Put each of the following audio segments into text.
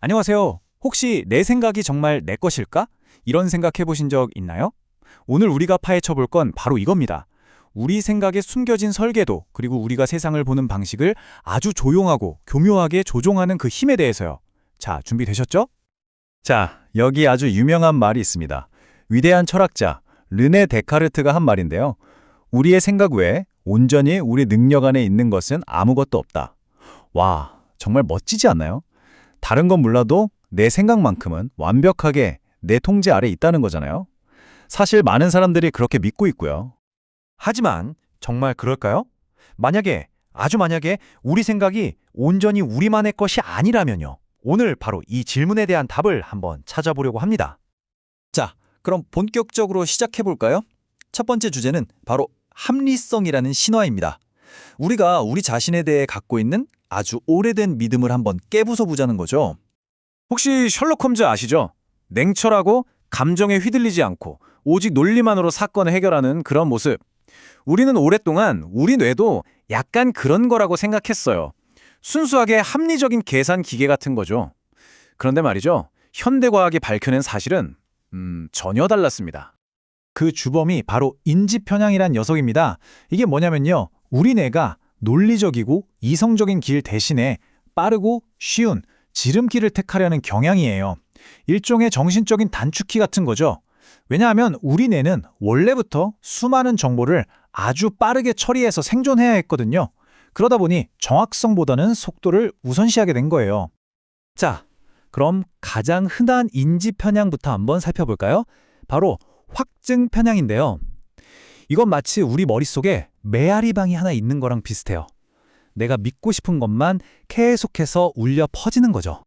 안녕하세요. 혹시 내 생각이 정말 내 것일까? 이런 생각 해보신 적 있나요? 오늘 우리가 파헤쳐 볼 건 바로 이겁니다. 우리 생각에 숨겨진 설계도, 그리고 우리가 세상을 보는 방식을 아주 조용하고 교묘하게 조종하는 그 힘에 대해서요. 자, 준비되셨죠? 자, 여기 아주 유명한 말이 있습니다. 위대한 철학자 르네 데카르트가 한 말인데요. 우리의 생각 외에 온전히 우리 능력 안에 있는 것은 아무것도 없다. 와, 정말 멋지지 않나요? 다른 건 몰라도 내 생각만큼은 완벽하게 내 통제 아래 있다는 거잖아요. 사실 많은 사람들이 그렇게 믿고 있고요. 하지만 정말 그럴까요? 아주 만약에 우리 생각이 온전히 우리만의 것이 아니라면요. 오늘 바로 이 질문에 대한 답을 한번 찾아보려고 합니다. 자, 그럼 본격적으로 시작해볼까요? 첫 번째 주제는 바로 합리성이라는 신화입니다. 우리가 우리 자신에 대해 갖고 있는 아주 오래된 믿음을 한번 깨부숴보자는 거죠. 혹시 셜록 홈즈 아시죠? 냉철하고 감정에 휘둘리지 않고 오직 논리만으로 사건을 해결하는 그런 모습. 우리는 오랫동안 우리 뇌도 약간 그런 거라고 생각했어요. 순수하게 합리적인 계산 기계 같은 거죠. 그런데 말이죠. 현대과학이 밝혀낸 사실은 전혀 달랐습니다. 그 주범이 바로 인지편향이란 녀석입니다. 이게 뭐냐면요. 우리 뇌가 논리적이고 이성적인 길 대신에 빠르고 쉬운 지름길을 택하려는 경향이에요. 일종의 정신적인 단축키 같은 거죠. 왜냐하면 우리 뇌는 원래부터 수많은 정보를 아주 빠르게 처리해서 생존해야 했거든요. 그러다 보니 정확성보다는 속도를 우선시하게 된 거예요. 자, 그럼 가장 흔한 인지 편향부터 한번 살펴볼까요? 바로 확증 편향인데요. 이건 마치 우리 머릿속에 메아리방이 하나 있는 거랑 비슷해요. 내가 믿고 싶은 것만 계속해서 울려 퍼지는 거죠.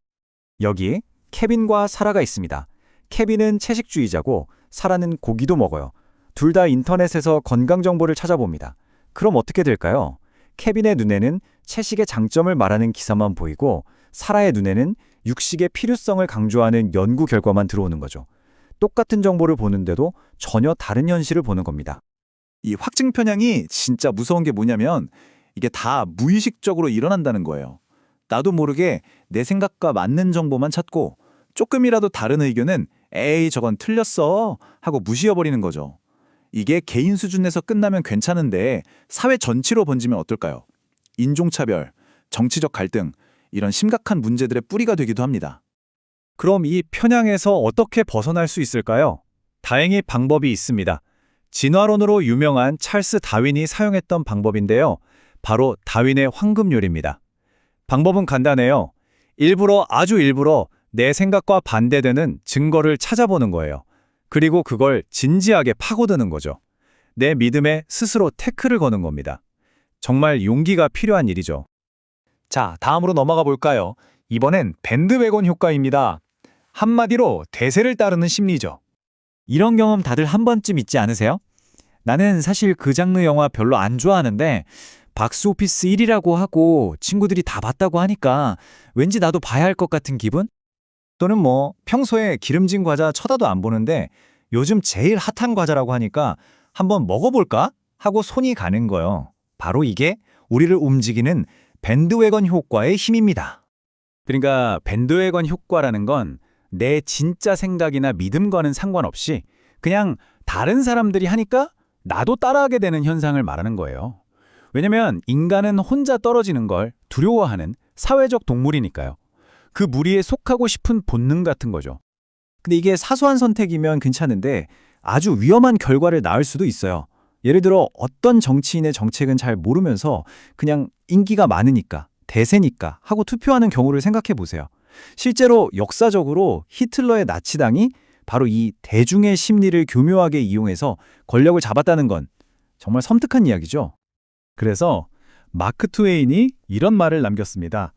여기 케빈과 사라가 있습니다. 케빈은 채식주의자고 사라는 고기도 먹어요. 둘 다 인터넷에서 건강 정보를 찾아봅니다. 그럼 어떻게 될까요? 케빈의 눈에는 채식의 장점을 말하는 기사만 보이고 사라의 눈에는 육식의 필요성을 강조하는 연구 결과만 들어오는 거죠. 똑같은 정보를 보는데도 전혀 다른 현실을 보는 겁니다. 이 확증 편향이 진짜 무서운 게 뭐냐면 이게 다 무의식적으로 일어난다는 거예요. 나도 모르게 내 생각과 맞는 정보만 찾고 조금이라도 다른 의견은 에이 저건 틀렸어 하고 무시해버리는 거죠. 이게 개인 수준에서 끝나면 괜찮은데 사회 전체로 번지면 어떨까요? 인종차별, 정치적 갈등 이런 심각한 문제들의 뿌리가 되기도 합니다. 그럼 이 편향에서 어떻게 벗어날 수 있을까요? 다행히 방법이 있습니다. 진화론으로 유명한 찰스 다윈이 사용했던 방법인데요. 바로 다윈의 황금률입니다. 방법은 간단해요. 아주 일부러 내 생각과 반대되는 증거를 찾아보는 거예요. 그리고 그걸 진지하게 파고드는 거죠. 내 믿음에 스스로 태클을 거는 겁니다. 정말 용기가 필요한 일이죠. 자, 다음으로 넘어가 볼까요? 이번엔 밴드웨건 효과입니다. 한마디로 대세를 따르는 심리죠. 이런 경험 다들 한 번쯤 있지 않으세요? 나는 사실 그 장르 영화 별로 안 좋아하는데 박스오피스 1위라고 하고 친구들이 다 봤다고 하니까 왠지 나도 봐야 할 것 같은 기분? 또는 평소에 기름진 과자 쳐다도 안 보는데 요즘 제일 핫한 과자라고 하니까 한번 먹어볼까? 하고 손이 가는 거예요. 바로 이게 우리를 움직이는 밴드웨건 효과의 힘입니다. 그러니까 밴드웨건 효과라는 건 내 진짜 생각이나 믿음과는 상관없이 그냥 다른 사람들이 하니까 나도 따라하게 되는 현상을 말하는 거예요. 왜냐면 인간은 혼자 떨어지는 걸 두려워하는 사회적 동물이니까요. 그 무리에 속하고 싶은 본능 같은 거죠. 근데 이게 사소한 선택이면 괜찮은데 아주 위험한 결과를 낳을 수도 있어요. 예를 들어 어떤 정치인의 정책은 잘 모르면서 그냥 인기가 많으니까, 대세니까 하고 투표하는 경우를 생각해 보세요. 실제로 역사적으로 히틀러의 나치당이 바로 이 대중의 심리를 교묘하게 이용해서 권력을 잡았다는 건 정말 섬뜩한 이야기죠. 그래서 마크 트웨인이 이런 말을 남겼습니다.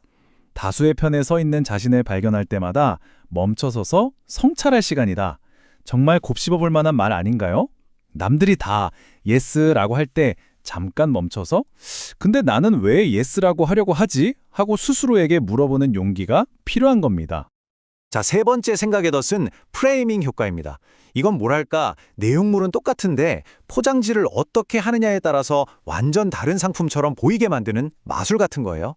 다수의 편에 서 있는 자신을 발견할 때마다 멈춰서서 성찰할 시간이다. 정말 곱씹어 볼 만한 말 아닌가요? 남들이 다 예스라고 할 때 잠깐 멈춰서 근데 나는 왜 예스라고 하려고 하지? 하고 스스로에게 물어보는 용기가 필요한 겁니다. 자, 세 번째 생각의 덫은 프레이밍 효과입니다. 이건 뭐랄까, 내용물은 똑같은데 포장지를 어떻게 하느냐에 따라서 완전 다른 상품처럼 보이게 만드는 마술 같은 거예요.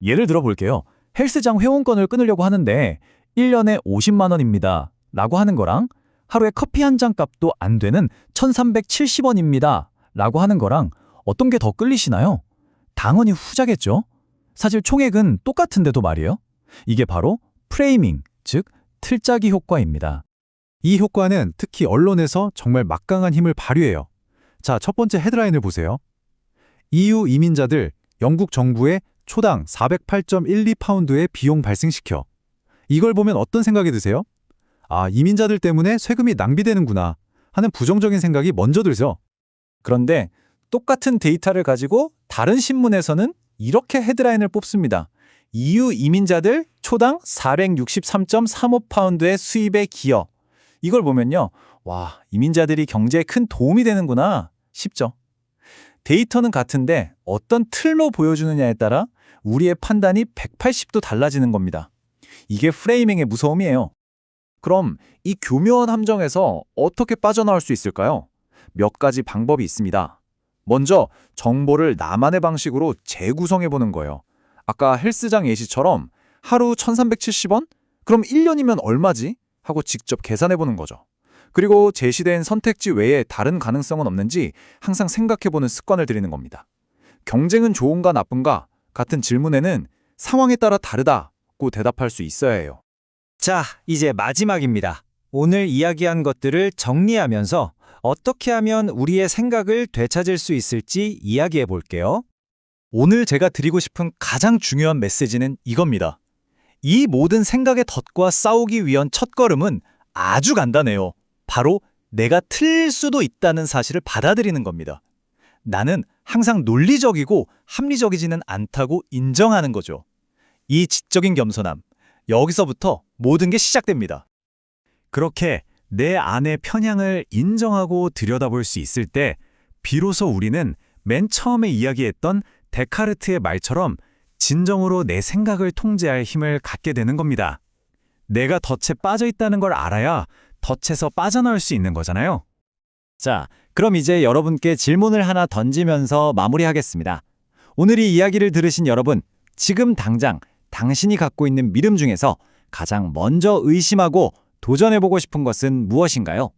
예를 들어 볼게요. 헬스장 회원권을 끊으려고 하는데 1년에 50만 원입니다. 라고 하는 거랑 하루에 커피 한 잔 값도 안 되는 1,370원입니다. 라고 하는 거랑 어떤 게 더 끌리시나요? 당연히 후자겠죠. 사실 총액은 똑같은데도 말이에요. 이게 바로 프레이밍, 즉 틀짜기 효과입니다. 이 효과는 특히 언론에서 정말 막강한 힘을 발휘해요. 자, 첫 번째 헤드라인을 보세요. EU 이민자들 영국 정부에 초당 408.12파운드의 비용 발생시켜. 이걸 보면 어떤 생각이 드세요? 아, 이민자들 때문에 세금이 낭비되는구나 하는 부정적인 생각이 먼저 들죠. 그런데 똑같은 데이터를 가지고 다른 신문에서는 이렇게 헤드라인을 뽑습니다. EU 이민자들 초당 463.35파운드의 수입에 기여. 이걸 보면요. 와, 이민자들이 경제에 큰 도움이 되는구나 싶죠. 데이터는 같은데 어떤 틀로 보여주느냐에 따라 우리의 판단이 180도 달라지는 겁니다. 이게 프레이밍의 무서움이에요. 그럼 이 교묘한 함정에서 어떻게 빠져나올 수 있을까요? 몇 가지 방법이 있습니다. 먼저 정보를 나만의 방식으로 재구성해보는 거예요. 아까 헬스장 예시처럼 하루 1,370원? 그럼 1년이면 얼마지? 하고 직접 계산해보는 거죠. 그리고 제시된 선택지 외에 다른 가능성은 없는지 항상 생각해보는 습관을 들이는 겁니다. 경쟁은 좋은가 나쁜가 같은 질문에는 상황에 따라 다르다고 대답할 수 있어야 해요. 자, 이제 마지막입니다. 오늘 이야기한 것들을 정리하면서 어떻게 하면 우리의 생각을 되찾을 수 있을지 이야기해 볼게요. 오늘 제가 드리고 싶은 가장 중요한 메시지는 이겁니다. 이 모든 생각의 덫과 싸우기 위한 첫걸음은 아주 간단해요. 바로 내가 틀릴 수도 있다는 사실을 받아들이는 겁니다. 나는 항상 논리적이고 합리적이지는 않다고 인정하는 거죠. 이 지적인 겸손함, 여기서부터 모든 게 시작됩니다. 그렇게 내 안의 편향을 인정하고 들여다볼 수 있을 때 비로소 우리는 맨 처음에 이야기했던 데카르트의 말처럼 진정으로 내 생각을 통제할 힘을 갖게 되는 겁니다. 내가 덫에 빠져 있다는 걸 알아야 덫에서 빠져나올 수 있는 거잖아요. 자, 그럼 이제 여러분께 질문을 하나 던지면서 마무리하겠습니다. 오늘 이 이야기를 들으신 여러분, 지금 당장 당신이 갖고 있는 믿음 중에서 가장 먼저 의심하고 도전해보고 싶은 것은 무엇인가요?